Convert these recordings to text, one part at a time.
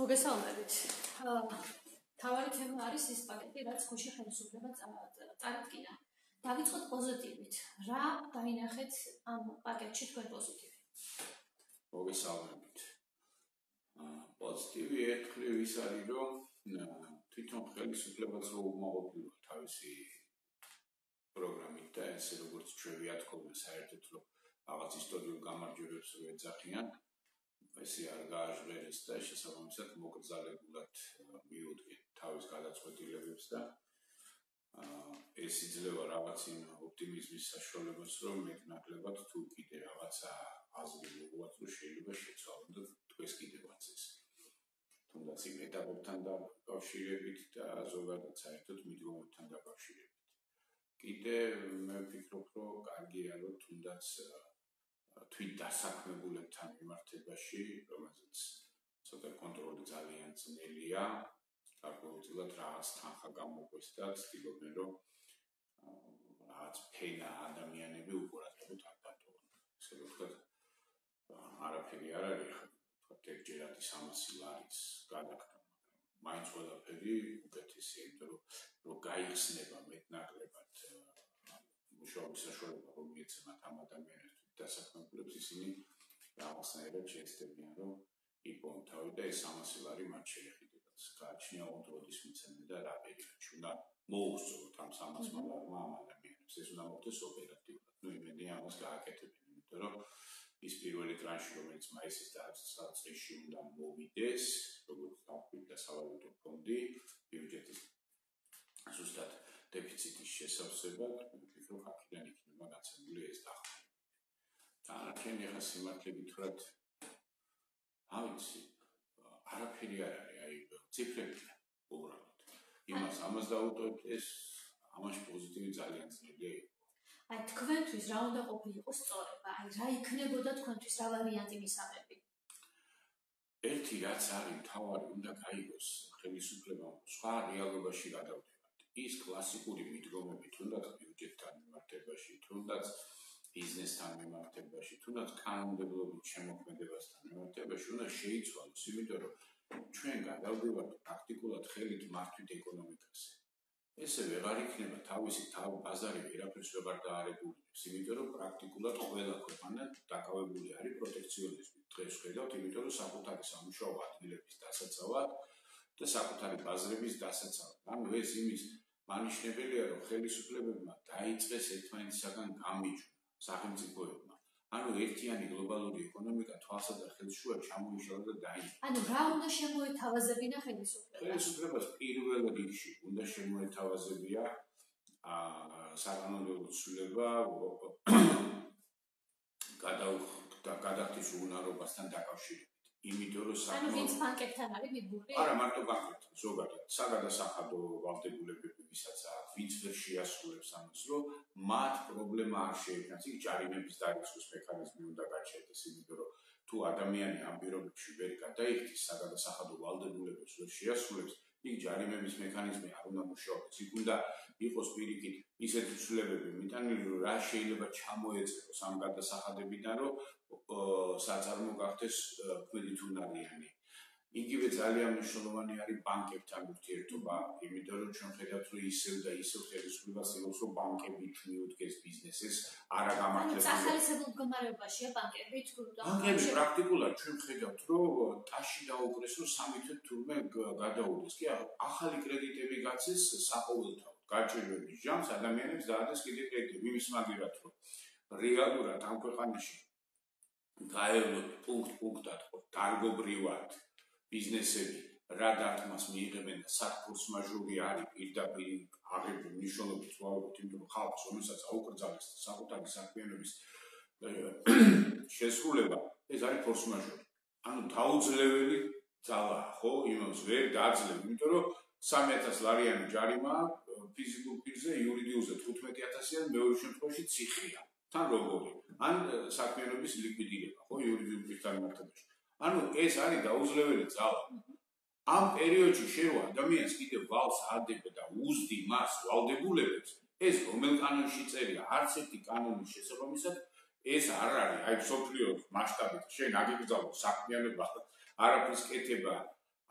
მოგესალმებით. თავარი თემა არის ის პაკეტი, რაც გუშინ ხელისუფლება წარადგინა. დავიწყოთ პოზიტივით. რა დაინახეთ ამ პაკეტში თქვენ პოზიტივი? მოგესალმებით. პოზიტივი ერთხელ ის არის, რომ თვითონ ხელისუფლებაც უგმოვდება თავისი პროგრამით და ესე როგორც ჩვენ ვიათქოვნა საერთოდ რომ რაღაც ისტორიულ გამარჯვებებს რო ეძახიან, ესე არ გააჟღერეს და შესაბამისად მოკრძალებულად მიუდგენ თავის გადაწყვეტილებებს და ეს იძლევა რაღაც იმ ოპტიმიზმის საშუალებას, რომ მეტნაკლებად თუ კიდე რაღაცა აზრი მოგვაქვს, რომ შეიძლება შეცვალონ და თქვენს კიდე ვაცეს. თუნდაც იმ ეტაპებთან დაკავშირებით და ზოგადად საერთოდ მიდგომებთან დაკავშირებით. კიდე მე ვფიქრობ, რომ კარგია, რომ თუნდაც თვით დასაქმებულებთან მიმართებაში, რომელზეც ცოტა კონტროლი ძალიან ძნელია, გარკვეულწილად რაღაც თანხა გამოყვეს და ცდილობენ, რომ რაღაც ფენა ადამიანები უყურადღებოდ არ დატოვონ. ესე ვთქვათ, არაფერი არ არის, ვთქვათ, ერთჯერადი 300 ლარის გადახდა, მაგრამ მაინც ყველაფერი უკეთესია, იმიტომ რომ გაიხსნება მეტნაკლებად მუშაობის საშუალება, რომ მიეცემათ ამ ადამიანებს დასაქმებულებს, ისინი რაღაცნაირად შეეცდებიან, რომ იპოვონ თავი და ეს 300 ლარი მათ შეეხიდებათ. გააჩნია კონტროლის მიცემა და რა პერიოდში უნდა მოუსწროთ ამ 300 ლარმა ამ ადამიანებს. ეს უნდა მოხდეს ოპერატიულად. იმედი ამას გააკეთებენ, იმიტომ რომ ის პირველი ტრანში, რომელიც მაისის დასაწყისში უნდა მოვიდეს, როგორც დაგვიდა სავალუტო ფონდი, ბიუჯეტის ზუსტად დეფიციტის შესავსებად, ვფიქრობ, აქედან იქნება გაცემული ეს დახმარება. დანარჩენი ახლა სიმართლე გითხრათ, ავიცი, არაფერი არ არის, აი ციფრებია უბრალოდ. ამას დავუტოვეთ, ეს ამაში პოზიტივი ძალიან ძნელია იყო. აი თქვენთვის რა უნდა ყოფილიყო სწორება? აი რა იქნებოდა თქვენთვის რა ვარიანტი მისაღები? ერთი რაც არის მთავარი, უნდა გაიგოს ხელისუფლებამ სხვა რეალობაში გადავდებათ. ის კლასიკური მიდგომები, თუნდაც ბიუჯეტთან მიმართებაში, თუნდაც ბიზნესთან მიმართებაში, თუნდაც კანონმდებლობით შემოქმედებასთან მიმართებაში უნდა შეიცვალოს, იმიტომ რომ ჩვენ გადავდივართ პრაქტიკულად ხელით მართვით ეკონომიკაზე. ესე ვეღარ იქნება თავისი ბაზარი ვერაფერს ვეღარ დაარეგულირებს, იმიტომ რომ პრაქტიკულად ყველა ქვეყანა დაკავებული არის პროტექციონიზმით. დღეს ხედავთ, იმიტომ რომ საკუთარი სამუშაო ადგილების დასაცავად და საკუთარი ბაზრების დასაცავად. ანუ ეს იმის მანიშნებელია, რომ ხელისუფლებებმა დაიწყეს ერთმანეთისაგან გამიჯვნა სახელმწიფოებმა. ანუ ერთიანი გლობალური ეკონომიკა თვალსა და ხელშუა ჩამოიშალა და დაიწყო. ანუ რა უნდა შემოეთავაზებინა ხელისუფლებას? ხელისუფლებას პირველ რიგში უნდა შემოეთავაზებია საკანონმდებლო ცვლილება გადახდის უნარობასთან დაკავშირებით. იმიტომ რომ ანუ ვინც ბანკებთან არის მიბული? არა, მარტო ბანკებთან, ზოგადად. საგადასახადო ვალდებულებები ვისაც აქვს, ვინც ვერ შეასრულებს ამას, რომ მათ პრობლემა არ შეექმნას, იქ ჯარიმების დარიცხვის მექანიზმი უნდა გაჩერდეს, იმიტომ რომ თუ ადამიანი ამ პირობებში ვერ გადაიხდის, საგადასახადო ვალდებულებებს ვერ შეასრულებს, იქ ჯარიმების მექანიზმი არ უნდა მუშაობდეს. იქ უნდა იყოს პირიქით ისეთი ცვლილებები მიტანილი, რომ რა შეიძლება ჩამოეწევოს ამ გადასახადებიდან, რომ საწარმო გახდეს ქმედითუნარიანი. იგივე ძალიან მნიშვნელოვანი არის ბანკებთან ურთიერთობა, იმიტომ რომ ჩვენ ხედავთ, რომ ისევ და ისევ ხელისუფლებას იღებს, რომ ბანკები მიუდგეს ბიზნესს, არა გამართლებული. სახალისებურ მდგომარეობაშია ბანკები თუ ბანკები პრაქტიკულად ჩვენ ხედავთ, რომ ტაში დაუკრეს, რომ 3 თვე თურმე გადაუდეს. კი, ახალი კრედიტები გაცეს საყოველთაოდ. გაჭირვების ჟამს ადამიანებს დაადეს კიდე კრედიტები, იმის მაგერად, რომ რეალურად ამ ქვეყანაში გაევლოთ პუნქტ-პუნქტად დარგობრივად ბიზნესები რა დარტყმას მიიღებენ და საფორს მაჟორი არის პირდაპირ აღებული მნიშვნელობით ვაუბრობთ, იმიტომ რომ ხალხს რომელსაც აუკრძალეს საკუთარი საქმიანობის შესრულება, ეს არის ფორს მაჟორი. ანუ დაუძლეველი ძალაა, ხო, იმას ვერ დაძლევ, იმიტომ რომ 3000 ლარიანი ჯარიმა ფიზიკურ პირზე, იურიდიულზე 15000-იან, მეორე შემთხვევაში ციხეა. თან როგორი? ან საქმიანობის ლიკვიდირება, ხო, იურიდიულ პირთან მიმართებაში. ანუ ეს არის დაუძლეველი ძალა. ამ პერიოდში შევა ადამიანს კიდე ვალს ადება და უზდი მას ვალდებულებებს, ეს რომელ კანონში წერია, არც ერთი კანონის შესაბამისად ეს არ არის, აი სოფლიო მასშტაბით შენ აგიგზავნო საქმიანობა, არაფრის კეთება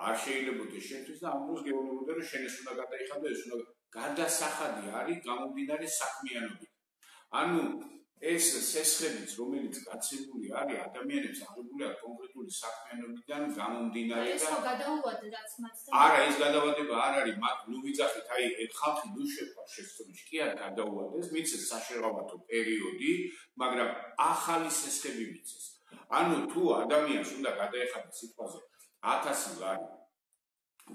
არ შეიძლებოდა შეთვის და ამ დროს გეუბნებოდა რომ შენ ეს უნდა გადაიხადო ეს უნდა გადასახადი არის გამომდინარე საქმიანობით ანუ ეს სესხებიც რომელიც გაცემული არის ადამიანებს აღებული აქვს კონკრეტული საქმიანობიდან გამომდინარე და ეს ხო გადაუვადე რაც მათ არა ეს გადავადება არ არის მათ ნუ ვიძახით აი ხალხი ნუ შეყვარ შეცდომში კი არა გადაუვადეს მიცეს საშეღავათო პერიოდი მაგრამ ახალი სესხები მიცეს ანუ თუ ადამიანს უნდა გადაეხადა სიტყვაზე 1000 ლარი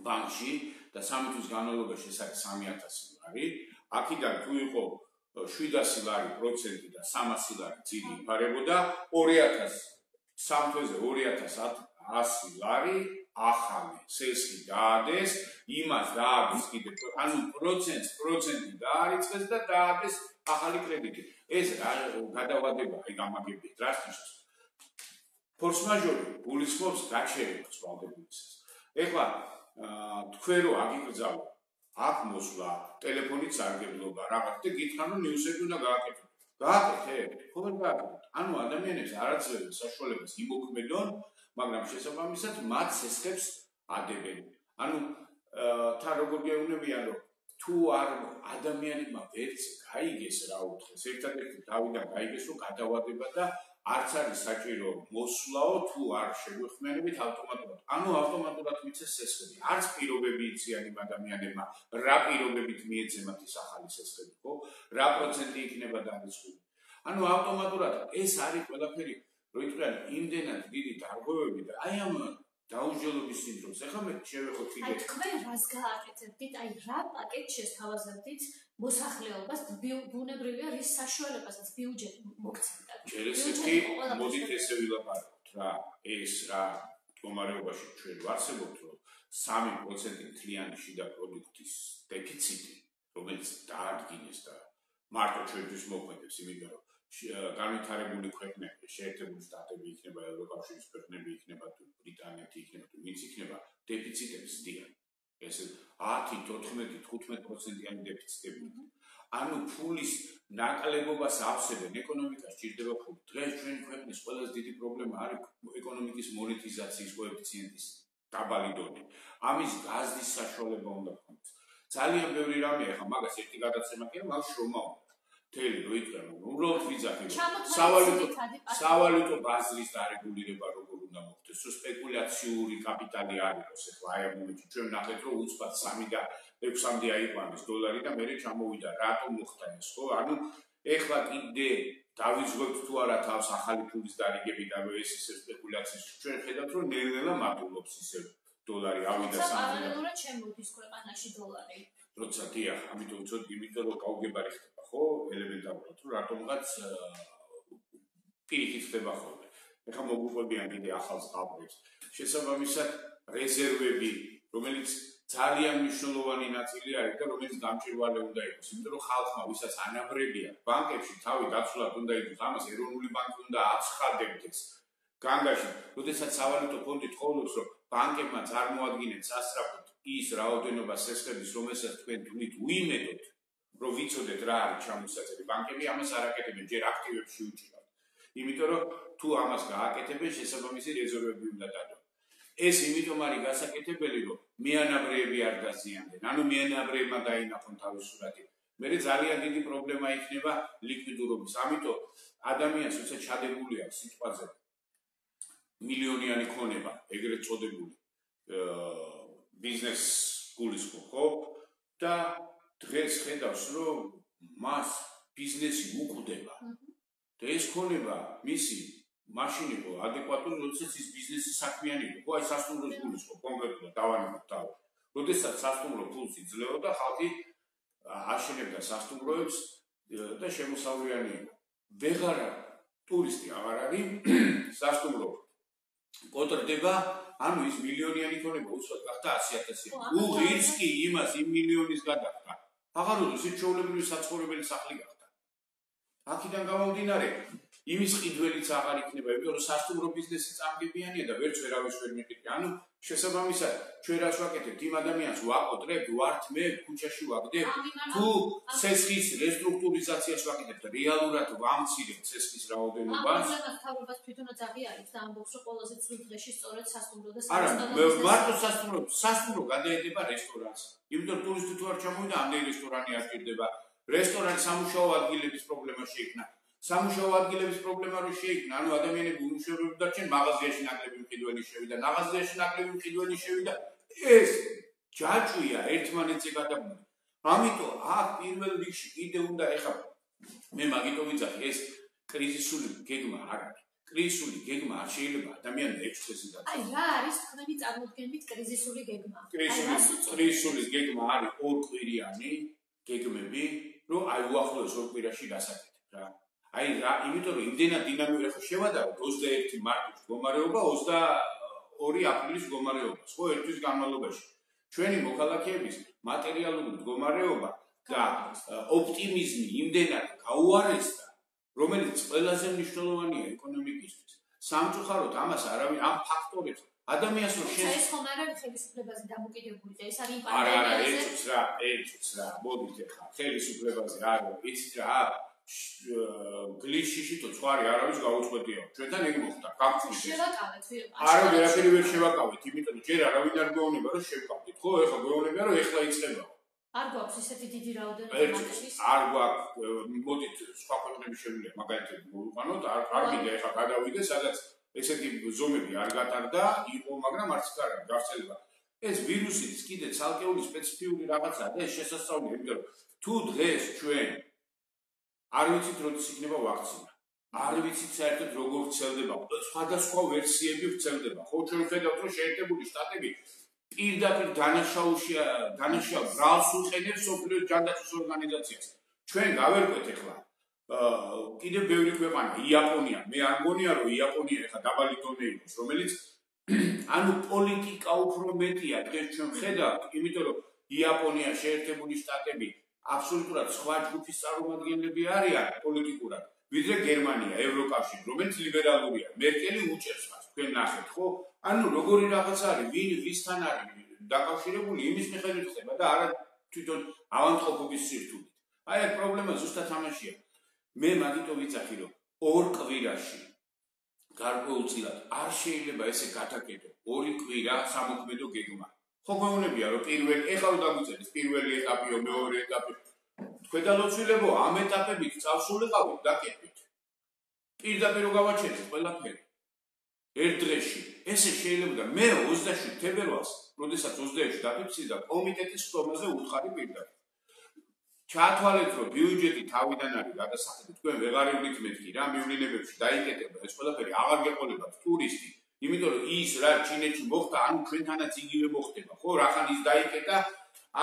ბანკში და 3 თვის განმავლობაში ეს არის 3000 ლარი აქედან თუ იყო 700 ლარი პროცენტი და 300 ლარი ძირი იფარებოდა 2000 3 თვეზე 2100 ლარი ახალი სესხი დაადეს იმას დაადეს კიდე ანუ პროცენტი დაარიცხეს და დაადეს ახალი კრედიტი ეს გადავადება აი გამაგებია დრასტულად ფორს-მაჟორი გულისხმობს გაჩერებას ვალდებულისას ეხლა თქვენ რო აგიკრძალო აქ მოსვლა ტელეფონით სარგებლობა რაღაც და გითხრან რომ ნიუსები უნდა გააკეთოთ გააკეთეთ ხო ვერ გააკეთეთ ანუ ადამიანებს არ აძლევენ საშუალებას იმოქმედონ მაგრამ შესაბამისად მათ სესხებს ადებენ ანუ თან როგორ გეუბნებიან რომ თუ არ ადამიანებმა ვერც გაიგეს რა უთხრეს ერთადერთი დავიდან გაიგეს რომ გადავადება და არც არის საჭირო მოსვლაო თუ არ შეგვეხმიანებით ავტომატურად. ანუ ავტომატურად მიცეს სესხები. არც პირობები იციან იმ ადამიანებმა, რა პირობებით მიეძემათ ის ახალი სესხები, ხო? რა პროცენტი იქნება დარიცხული. ანუ ავტომატურად ეს არის ყველაფერი, რო იტყვიან იმდენად დიდი დარღვევები და აი ამ დაუჯელობის სინდრომს. ახლა მე შევეხოთ კიდე. აი თქვენ რას გააკეთებდით? აი რა პაკეტს შესთავაზებდით მოსახლეობას ბუნებრივია რის საშუალებასაც ბიუჯეტი მოგცემდა. ჯერესეთი მოდით ესე ვილაპარაკოთ რა ეს რა მდგომარეობაში ჩვენ ვარსებობთ რომ 3% მთლიანი შიდა პროდუქტის დეფიციტი რომელიც დაადგინეს და მარტო ჩვენთვის მოქმედებს იმიტომ რომ განვითარებული ქვეყნები შეერთებული შტატები იქნება ევროკავშირის ქვეყნები იქნება თუ ბრიტანეთი იქნება თუ ვინც იქნება დეფიციტებს ზდიან ეს 10-14-15%-იანი დეფიციტები ანუ ფულის ნაკლებობას ავსებენ ეკონომიკას ჭირდება ფული დღეს ჩვენი ქვეყნის ყველაზე დიდი პრობლემა არის ეკონომიკის მონეტიზაციის კოეფიციენტის დაბალი დონე ამის გაზდის საშუალება უნდა გქონდეს ძალიან ბევრი რამეა ახლა მაგას ერთი გადაცემა კი არა მაგ შრომა უნდა თელი რო იწვევენ უბრალოდ ვიძახი სავალუტო ბაზრის დარეგულირება როგორ უნდა მოხდეს რომ სპეკულაციური კაპიტალი არ იყოს ახლა აი ამ მომენტში ჩვენ ნახეთ რომ უცბად 3 და 6-მდე აიყვანეს დოლარი და მერე ჩამოვიდა რატომ მოხდა ეს ხო ანუ ეხლა კიდე დავიძღვებთ თუ არა თავს ახალი ფულის დარიგებიდან რომ ეს ისე სპეკულაციის ჩვენ ხედავთ რომ ნელ-ნელა მატულობს ისე დოლარი ავიდა 3-მდე პარალელურად შემოდის ქვეყანაში დოლარი როცა დიახ ამიტომ ვწოდებ იმიტომ რომ გაუგებარი ხდება ხო ელემენტარულად რომ რატომღაც პირიქით ხდება ხოლმე ეხლა მოგვიყვებიან კიდე ახალ ზღაპრებს შესაბამისად რეზერვები რომელიც ძალიან მნიშვნელოვანი ნაწილი არის და რომელიც გამჭვირვალე უნდა იყოს იმიტომ რომ ხალხმა ვისაც ანაბრებია ბანკებში თავი დაცულად უნდა იყოს ამას ეროვნული ბანკი უნდა აცხადებდეს განგაში როდესაც სავალუტო ფონდი თხოვობს რომ ბანკებმა წარმოადგინეთ სასწრაფოდ ის რაოდენობა სესხების რომელსაც თქვენ თვლით უიმედოთ რომ ვიცოდეთ რა არის ჩამოსაწერი ბანკები ამას არ აკეთებენ ჯერ აქტივებში უჭირავთ იმიტომ რომ თუ ამას გააკეთებენ შესაბამისი რეზერვები უნდა დადონ ეს იმიტომ არის გასაკეთებელი რომ მეანაბრეები არ დაზიანდნენ ანუ მეანაბრეებმა დაინახონ თავის სურათი მე ძალიან დიდი პრობლემა იქნება ლიკვიდურობის ამიტომ ადამიანს როცა ჩადებული აქვს სიტყვაზე მილიონიანი ქონება ეგრეთ წოდებული ბიზნეს გულისხმობ ხო და დღეს ხედავს რომ მას ბიზნესი უყვდება და ეს ქონება მისი მაშინ იყო ადეკვატური როდესაც ის ბიზნესი საქმიანი იყო ხო აი სასტუმროს გულისხმობ კონკრეტულად დავანებოთ თავი როდესაც სასტუმრო ფულს იძლეოდა ხალხი აშენებდა სასტუმროებს და შემოსავლიანი იყო ვეღარა ტურისტი აღარ არის სასტუმრო კოტრდება ანუ ის მილიონიანი ქონება უცბად გახდა 100,000 უღირს კი იმას იმ მილიონის გადახდა აღარ უნდა ის ჩვეულებრივი საცხოვრებელი სახლი გახდა აქედან გამომდინარე იმის ყიდველიც აღარ იქნება, იმიტომ რომ სასტუმრო ბიზნესი წამგებიანია და ვერც ვერავის ვერ მიყიდე. ანუ შესაბამისად, ჩვენ რას ვაკეთებთ? იმ ადამიანს ვაკოტრებთ, ვართ მე ქუჩაში ვაგდებ, თუ ცესხის რესტრუქტურიზაციას ვაკეთებთ, რეალურად ვამცირებთ ცესხის რაოდენობას. ამ თავებას თვითონაც აღიარებს და ამბობს, რომ ყველაზე ცუდ დღეში სწორედ სასტუმრო და არა, მარტო სასტუმრო გადაედება რესტორანს. იმიტომ რომ ტურისტი თუ არ ჩამოვიდა, ამდენი რესტორანი არ ჭირდება. რესტორანი სამუშაო ადგილების პრობლემა შეიქმნა. სამუშაო ადგილების პრობლემა რო შეიქმნა, ანუ ადამიანები უმუშევრობენ დარჩენ, მაღაზიაში ნაკლები მყიდველი შევიდა, მაღაზიაში ნაკლები მყიდველი შევიდა. ეს ჯაჭვია ერთმანეთზე გადაბმული. ამიტომ აქ პირველ რიგში კიდე უნდა ეხლა მე მაგიტომ ვიძახი, ეს კრიზისული გეგმა არ არის. კრიზისული გეგმა არ შეიძლება ადამიანს 6 წელი დაწვა. აი რა არის თქვენი წარმოდგენით კრიზისული გეგმა? კრიზისული გეგმა არის ორკვირიანი გეგმები, რომ აი უახლოეს ორ კვირაში დასაკეთებ რა. აი რა, იმიტომ რომ იმდენად დინამიური ხო შევადაროთ 21 მარტის მდგომარეობა, 22 აპრილის მდგომარეობა. ხო, ერთ თვის განმავლობაში ჩვენი მოქალაქეების მატერიალური მდგომარეობა და ოპტიმიზმი იმდენად გაუარესდა, რომელიც ყველაზე მნიშვნელოვანია ეკონომიკისთვის. სამწუხაროდ ამას არავინ ამ ფაქტორებს ადამიანს რო ეს ხომ არ არის ხელისუფლებაზე დამოკიდებული და ეს არის არა, ეცოც რა, მოდით ახლა ხელისუფლებაზე არა, იცით რა, გლიშიში თუ ხვარი არავის გაუწყვეტია. ჩვენთან ეგ მოხდა, გაგწვით. არა, ვერაფერი ვერ შევაკავეთ, იმიტომ რომ ჯერ არავინ არ გვეუბნება რომ შევკავდით, ხო, ეხლა გვეუბნება რომ ეხლა იწყება. არ გვაქვს ისეთი დიდი რაოდენობა მათთვის. არ გვაქვს, მოდით სხვა ქვეყნები შეგვიძლია მაგალითად მოვიყვანოთ, არ გინდა ეხლა გადავიდე, სადაც ესეთი ზომები არ გატარდა, იყო, მაგრამ არც არ არის გავრცელება. ეს ვირუსიც კიდე ცალკეული სპეციფიური რაღაცაა და ეს შესაძლებელია, იმიტომ რომ თუ დღეს ჩვენ არ ვიცით როდის იქნება ვაქცინა. არ ვიცით საერთოდ როგორ ვრცელდება, სხვადასხვა ვერსიები ვრცელდება. ხო, ჩვენ ვხედავთ რომ შეერთებული შტატები პირდაპირ დანაშაულ ბრალს უყენებს სოფლიო ჯანდაცვის ორგანიზაციას. ჩვენ გავერკვეთ ახლა კიდევ ბევრი ქვეყანა, იაპონია. მე არ მგონია რომ იაპონია ახლა დაბალი დონე იყოს, რომელიც ანუ პოლიტიკა უფრო მეტია დღეს ჩვენ ვხედავთ, იმიტომ რომ იაპონია, შეერთებული შტატები აბსოლუტურად სხვა ჯგუფის წარმომადგენლები არიან პოლიტიკურად, ვიდრე გერმანია, ევროკავშირი, რომელიც ლიბერალურია. მერკელი უჭერს მას, თქვენ ნახეთ, ხო? ანუ როგორი რაღაც არის, ვინ ვისთან არის დაკავშირებული, იმის მიხედვით ხდება და არა თვითონ ავანტყოფობის სირთულით. აი ეს პრობლემა ზუსტად ამაშია. მე მაგიტომ ვიცახი, რომ ორ კვირაში გარკვეულწილად არ შეიძლება ესე გადაკეთო. ორი კვირა სამოქმედო გეგმა. ხო გვეუბნებია რომ პირველი ეხლა დაგვიწერეს პირველი ეტაპიო, მეორე ეტაპი. თქვენ ლოცვილებო ამ ეტაპებით წავსულიყავით დაკეთებით. პირდაპირ გავაჩერეთ ყველაფერი. ერთ დღეში. ესე შეიძლება და მე 27 თებერვალს, როდესაც 26 დაფიქსირდა კომიტეტის ხტომაზე უთხარი პირდაპირ. ჩაათვალეთ რომ ბიუჯეტი თავიდან არის გადასახადი, თქვენ ვეღარივით მეთქი რა მივლინებებში დაიკეტება ეს ყველაფერი აღარ გეყოლებათ ტურისტი. იმიტომ რომ ის რა ჩინეთში მოხდა, ანუ ჩვენთანაც იგივე მოხდება, ხო? რახან ის დაიკეტა,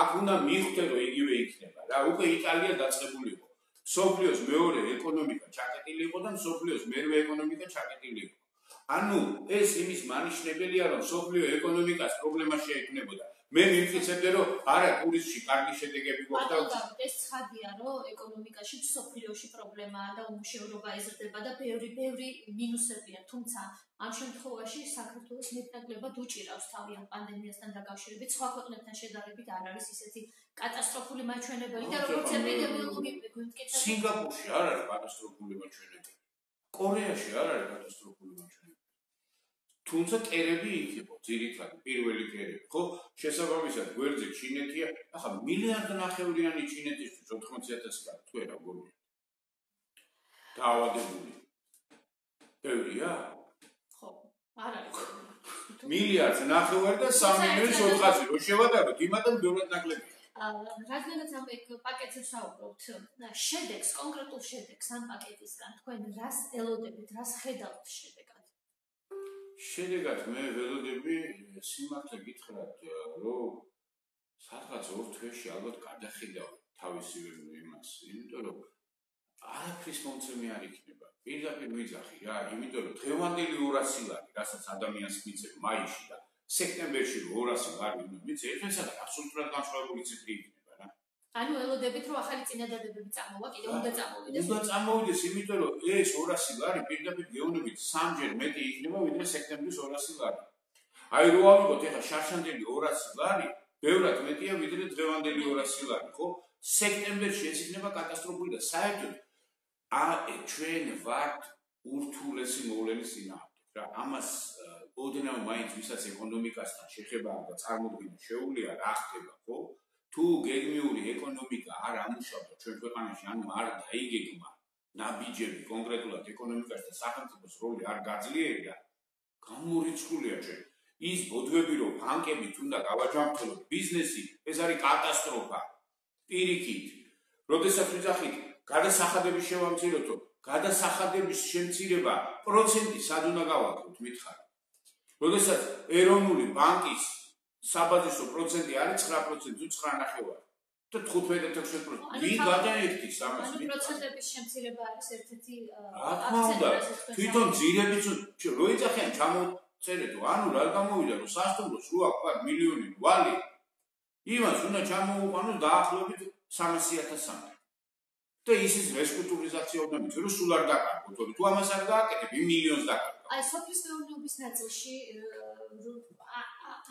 აქ უნდა მიხვდე რომ იგივე იქნება რა. უკვე იტალია დაწყებული იყო. სოფლიოს მეორე ეკონომიკა ჩაკეტილი იყო და სოფლიოს მერვე ეკონომიკა ჩაკეტილი იყო. ანუ ეს იმის მანიშნებელია რომ სოფლიო ეკონომიკას პრობლემა შეექმნებოდა. მე მიმწიცებდი რომ არა ტურისტში კარგი შედეგები გვაქვს და ეს ცხადია რომ ეკონომიკაში სოფლიოში პრობლემაა და უმუშევრობა ეზრდება და ბევრი მინუსებია, თუმცა ამ შემთხვევაში საქართველოს მეტნაკლებად უჭირავს თავი ამ პანდემიასთან დაკავშირებით, სხვა ქვეყნებთან შედარებით არ არის ისეთი კატასტროფული მაჩვენებელი და როგორც ეპიდემიოლოგები გვიმტკიცებენ, სინგაპურში არ არის კატასტროფული მაჩვენებელი, კორეაში არ არის კატასტროფული მაჩვენებელი. თუმცა კერები იქ იყო, ძირითადად პირველი კერები, ხო? შესაბამისად, გვერდზე ჩინეთია, ახლა 1,5 მილიარდიანი ჩინეთისთვის 80,000 კაცი, თუ არა გონია. დაავადებული. ბევრია? ხო, არ არის. 1,5 მილიარდი და 3,400,000 რო შევადაროთ, იმათთან ბევრად ნაკლებია. რადგანაც ამ პაკეტზე ვსაუბრობთ, შედეგს, კონკრეტულ შედეგს ამ პაკეტისგან თქვენ რას ელოდებით, რას ხედავთ შედეგად? შედეგად მე ველოდები სიმართლე გითხრათ, რომ სადღაც 2 თვეში ალბათ გადახედავ თავისივე იმას, იმიტომ რომ არაფრის მომცემი არ იქნება. პირდაპირ ვიძახი რა, იმიტომ რომ დღევანდელი 200 ლარი, რასაც ადამიანს მიცემ მაისში და სექტემბერში 200 ლარი მიცემ, ერთმანეთსაგან აბსოლუტურად განსხვავებული ციფრი იქნება რა. ანუ ელოდებით რომ ახალი წინადადებები წამოვა, კიდე უნდა წამოვიდეს. უნდა წამოვიდეს, იმიტომ რომ ეს 200 ლარი პირდაპირ გეუბნებით 3-ჯერ მეტი იქნება ვიდრე სექტემბრის 200 ლარი. აი რო ავიღოთ ეხლა შარშანდელი 200 ლარი, ბევრად მეტია ვიდრე დღევანდელი 200 ლარი, ხო? სექტემბერში ეს იქნება კატასტროფული და საერთოდ ჩვენ ვართ ურთულესი მოვლენის წინააღმდეგ რა. ამას ოდნავ მაინც ვისაც ეკონომიკასთან შეხება და წარმოქმნა შეუძლია რა ხდება, ხო? თუ გეგმიური ეკონომიკა არ ამუშავდა ჩვენ ქვეყანაში, ანუ არ დაიგეგმა ნაბიჯები კონკრეტულად ეკონომიკას და სახელმწიფოს როლი არ გაძლიერდა, გამორიცხულია ჩვენ. ის ბოდვები რომ ბანკებით უნდა გავაჯამრთელოთ ბიზნესი, ეს არის კატასტროფა. პირიქით, როდესაც ვიძახით გადასახადების შევამციროთო, გადასახადების შემცირება პროცენტი სად უნდა გავაკეთოთ, მითხარით. როდესაც ეროვნული ბანკის საბაზისო პროცენტი არის 9%, 9.9 და 15-16%. ვინ გადაერთის ამას? ანუ პროცენტების შემცირება არის ერთ-ერთი რა თქმა უნდა, თვითონ ძირებიც რო იძახიან ჩამოწერეთო, ანუ რა გამოვიდა რომ სასტუმროს რო აქვს მილიონი ვალი, იმას უნდა ჩამოუყანოს დაახლოებით 300.000-მდე. და ისიც რესკულტურიზაცია უნდა მიწვი, რომ სულ არ დაკარგოთ, თუ ამას არ გააკეთებ, იმ მილიონს დაკარგავ. აი სოფლის მეურნეობის ნაწილში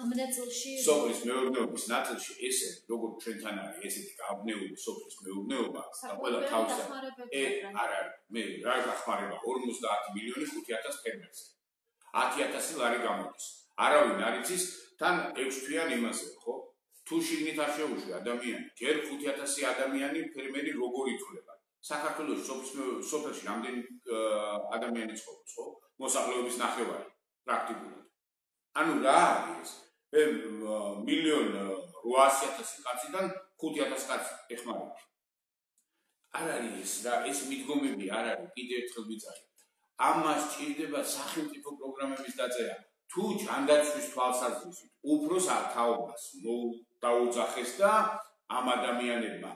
ამ ნაწილში სოფლის მეურნეობის ნაწილში ესე როგორც ჩვენთან არის ესეთი გაბნეული სოფლის მეურნეობა და ყველა თავის არ არის მე რა გახმარება 50 მილიონი 5,000 ფერმერზე 10,000 ლარი გამოდის არავინ არ იცის თან 6 თვიან იმაზე ხო თუ შიგნით არ შეუშვი ადამიანი ჯერ 5,000 ადამიანი ფერმერი როგორ ითვლება საქართველოს სოფელში რამდენი ადამიანი ცხოვრობს ხო მოსახლეობის ნახევარი პრაქტიკულად ანუ რა არის მილიონ 800,000 კაციდან 5,000 კაცი ეხმარება. არ არის რა ეს მიდგომები არ არის კიდევ ერთხელ ვიძახით. ამას ჭირდება სახელმწიფო პროგრამების დაწერა. თუ ჯანდაცვის თვალსაზრისით უფროს ათაობას დაუძახეს და ამ ადამიანებმა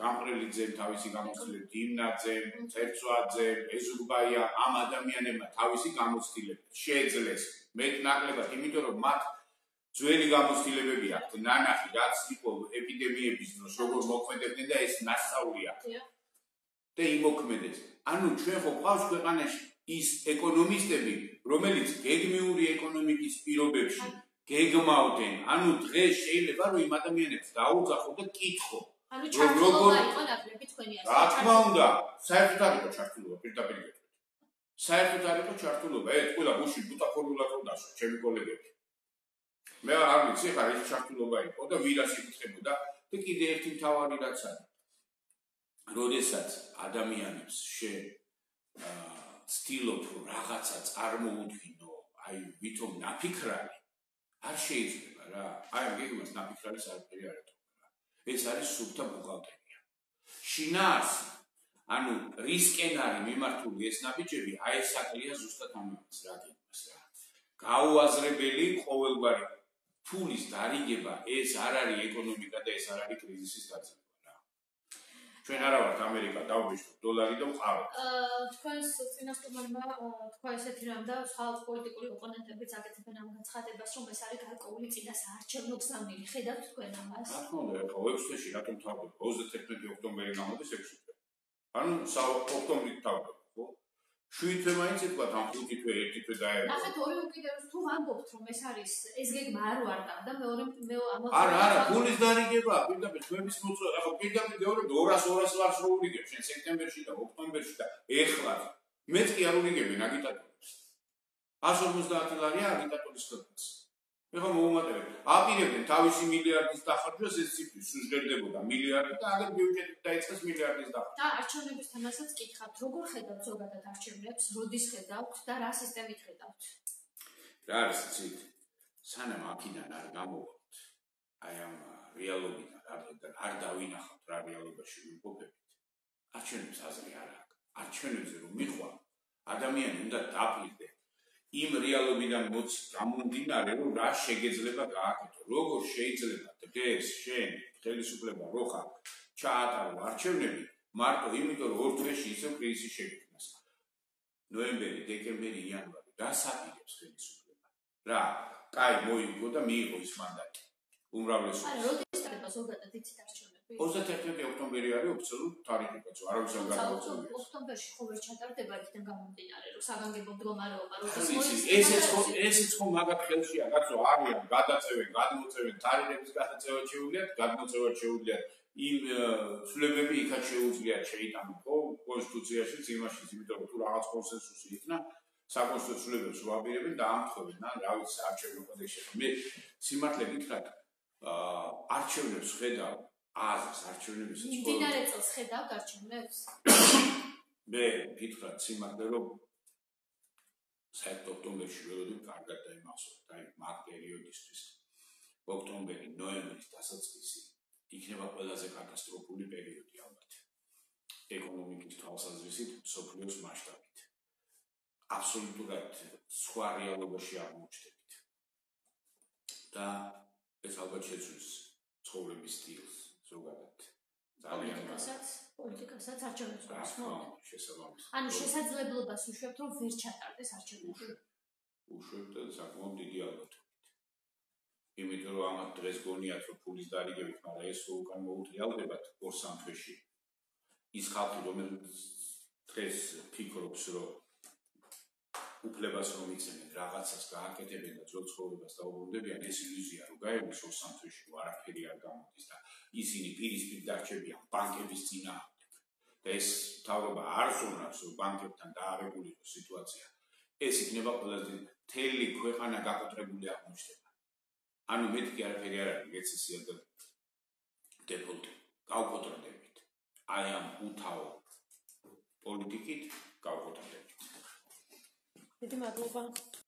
გამყრელიძემ თავისი გამოცდილება, დიმნაძემ, წერცვაძემ, ეზურბაია ამ ადამიანებმა თავისი გამოცდილება შეეძლეს მეტნაკლებად, იმიტომ რომ მათ ძველი გამოცდილებები აქვთ, ნანახი რაც იყო ეპიდემიების დროს, როგორ მოქმედებდნენ და ეს ნასწავლი აქვს. და იმოქმედეს. ანუ ჩვენ ხო გვყავს ქვეყანაში ის ეკონომისტები, რომელიც გეგმიური ეკონომიკის პირობებში გეგმავდნენ. ანუ დღეს შეიძლება რომ იმ ადამიანებს დაუძახო და კითხო. ანუ ჩართულობა იყო ნაკლები თქვენი ასე. რა თქმა უნდა, საერთოდ არ იყო ჩართულობა, პირდაპირ გეტყვით. საერთოდ არ იყო ჩართულობა, ყველა გუში ბუტაფორულად რომ დასვა, ჩემი კოლეგები. მე არ ვიცი, ხარ ის ჩართულობა იყო და ვირას იკითხებოდა და კიდე ერთი მთავარი რაც არის. როდესაც ადამიანებს ცდილობ რომ რაღაცა წარმოუდგინო, აი ვითომ ნაფიქრალი, არ შეიძლება რა. აი გეგმას ნაფიქრალის არაფერი არ ეთქვა. ეს არის სუფთა ბუღალტერია. შინაარსი, ანუ რისკენ არის მიმართული ეს ნაბიჯები, აი ეს აკლია ზუსტად ამას რა გეგმას რა. გაუაზრებელი ყოველგვარი ფულის დარიგება, ეს არ არის ეკონომიკა და ეს არ არის კრიზისის დაწყება რა. ჩვენ არა ვართ ამერიკა, დავუშვით დოლარი და ვყავთ. თქვენს წინასწარმეტყველმა თქვა ესეთი რამ და სხვა პოლიტიკური ოპონენტებიც აკეთებენ ამ განცხადებას, რომ ეს არის გარკვეული წინასაარჩევნო გზავნილი. ხედავთ თქვენ ამას? რა თქმა უნდა, ხო 6 თვეში რატომ თავდება? 31 ოქტომბერი გამოდის 6 თვე. ანუ ოქტომბრის თავდება, ხო? 7 თვე მაინც ეთქვა, ან 5 თვე, 1 თვე დაერქვა. ნახეთ, ორი უკიდურეს თუ ვამბობთ, რომ ეს არის ეს გეგმა არ ვარდა და მეორე არა, ფულის დარიგება, პირდაპირ ჩვენს მოწვევა, ახლა პირდაპირ გეუბნები 200 ლარს რო ურიგებ, შენ სექტემბერში და ოქტომბერში და ეხლა მეც კი არ ურიგებენ აგიტატორებს. 150 ლარია აგიტატორის ხელს. ეხლა მოუმატებენ. აპირებდნენ თავისი მილიარდის დახარჯვას ეს ციფრი სუჟღერდებოდა მილიარდი და აგერ ბიუჯეტით დაიწყეს მილიარდის დახარჯვა. და არჩევნებისთანაც კითხავთ, როგორ ხედავთ ზოგადად არჩევნებს, როდის ხედავთ და რა სისტემით ხედავთ? რა არის იცით? სანამ აქედან არ გამოვართ, აი ამ რეალობიდან არ დავინახავთ რა რეალობაში ვიმყოფებით. არჩევნებს აზრი არ აქვს. არჩევნებზე რომ მიხვალ, ადამიანი უნდა დაფიქრდეს იმ რეალობიდან გამომდინარე, რომ რა შეგეძლება გააკეთო. როგორ შეიძლება დღეს შენ ხელისუფლება რო ხარ ჩაატარო არჩევნები, მარტო იმიტომ რომ 2 თვეში ისევ კრიზისი შეგექმნას. ნოემბერი, დეკემბერი, იანვარი დასაპირებს ხელისუფლება. რა, კაი მოიგო და მიიღო ის მანდატი. უმრავლესობა. არა, როდის ხდება ზოგადად იცით არჩევნები? 31 ოქტომბერი არის ოფიციალურ თარიღებაც, არავის არ გადაუწევია. ოქტომბერში ხო ვერ ჩატარდება იქიდან გამომდინარე, რომ საგანგებო მდგომარეობა ესეც ხომ მაგათ ხელშია, კაცო, არიან გადაწევენ, გადმოწევენ, თარიღების გადაწევა შეუძლიათ, გადმოწევა შეუძლიათ. იმ ცვლილებები იქაც შეუძლიათ შეიტანონ, ხო, კონსტიტუციაშიც, იმაშიც, იმიტომ რომ თუ რაღაც კონსენსუსი იქნა, საკონსტიტუციო ცვლილებებს უაპირებენ და ამთხოვენ, რა ვიცი, არჩევნო კოდექსში. მე სიმართლე გითხრათ, არჩევნებს ხედავ, აზრს არჩევნების მიმდინარე წელს ხედავთ არჩევნებს? მე გითხრათ სიმართლე, რომ საერთოდ ოქტომბერში ველოდებ კარგად დაიმახსოვრეთ, აი მაგ პერიოდისთვის. ოქტომბერი, ნოემბრის დასაწყისი იქნება ყველაზე კატასტროფული პერიოდი ალბათ. ეკონომიკის თვალსაზრისით, მსოფლიოს მასშტაბით. აბსოლუტურად სხვა რეალობაში აღმოჩნდებით. და ეს ალბათ შეცვლის ცხოვრების სტილს ზოგადად. ძალიან პოლიტიკასაც არჩევნებს გასმოთ. შესაბამისად. ანუ შესაძლებლობას უშვებთ, რომ ვერ ჩატარდეს არჩევნები. უშვებთ და საკმაოდ დიდი ალბათობით. იმიტომ რომ ამათ დღეს გონიათ, რომ ფულის დარიგებით, მაგრამ ეს უკან მოუტრიალდებათ 2-3 თვეში. ის ხალხი, რომელიც დღეს ფიქრობს, რომ უფლებას რომ იცემენ, რაღაცას გააკეთებენ და ძველ ცხოვრებას დაუბრუნდებიან, ეს ილუზია რომ გაივლის 2-3 თვეში, არაფერი არ გამოდის და ისინი პირისპირ დარჩებიან ბანკების წინააღმდეგ. და ეს მთავრობა არ ზრუნავს, რომ ბანკებთან დაარეგულიროს სიტუაცია. ეს იქნება ყველაზე მთელი ქვეყანა გაკოტრებული აღმოჩნდება. ანუ მეთქი არაფერი არ არის, რეცესია და დეფოლტი. გავკოტრდებით. აი ამ უთავო პოლიტიკით გავკოტრდებით. დიდი მადლობა.